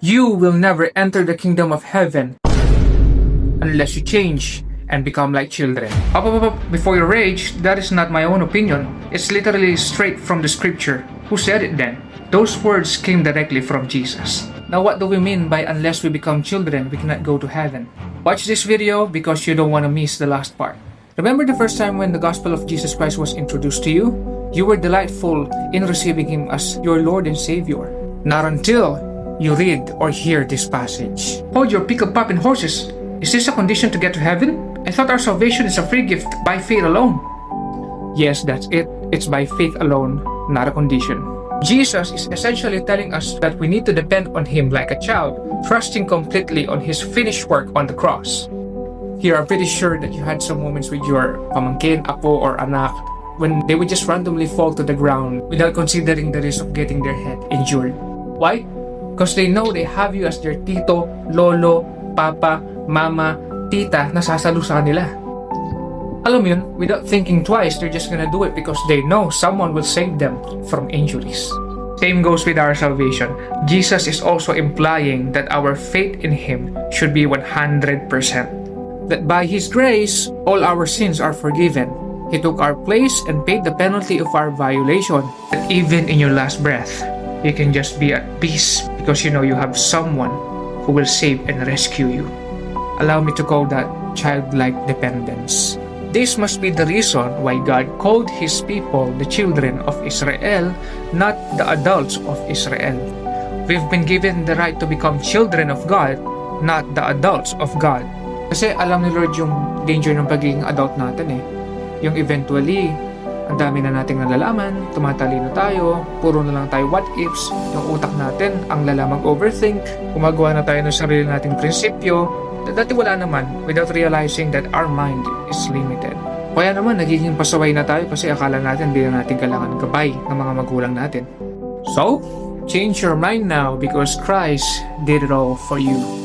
You will never enter the kingdom of heaven unless you change and become like children. Up. Before you rage, that is not my own opinion. It's literally straight from the scripture. Who said it then? Those words came directly from Jesus. Now what do we mean by unless we become children, we cannot go to heaven? Watch this video because you don't want to miss the last part. Remember the first time when the gospel of Jesus Christ was introduced to you? You were delightful in receiving Him as your Lord and Savior. Not until you read or hear this passage. Hold your pickle poppin' horses. Is this a condition to get to heaven? I thought our salvation is a free gift by faith alone. Yes, that's it. It's by faith alone, not a condition. Jesus is essentially telling us that we need to depend on Him like a child, trusting completely on His finished work on the cross. Here, I'm pretty sure that you had some moments with your pamangkin, apo, or anak when they would just randomly fall to the ground without considering the risk of getting their head injured. Why? Because they know they have you as their tito, lolo, papa, mama, tita na sasalo sa kanila. Alam mo yun, without thinking twice, they're just gonna do it because they know someone will save them from injuries. Same goes with our salvation. Jesus is also implying that our faith in Him should be 100%. That by His grace, all our sins are forgiven. He took our place and paid the penalty of our violation. That even in your last breath, you can just be at peace because you know you have someone who will save and rescue you. Allow me to call that childlike dependence. This must be the reason why God called His people the children of Israel, not the adults of Israel. We've been given the right to become children of God, not the adults of God. Kasi alam ni Lord yung danger ng pagiging adult natin eh. Yung eventually, ang dami na nating nalalaman, tumatalino tayo, puro na lang tayo what ifs, yung utak natin, ang lalamang overthink, gumagawa na tayo ng sarili nating prinsipyo, dati wala naman, without realizing that our mind is limited. Kaya naman, nagiging pasaway na tayo kasi akala natin hindi na natin kailangan gabay ng mga magulang natin. So, change your mind now because Christ did it all for you.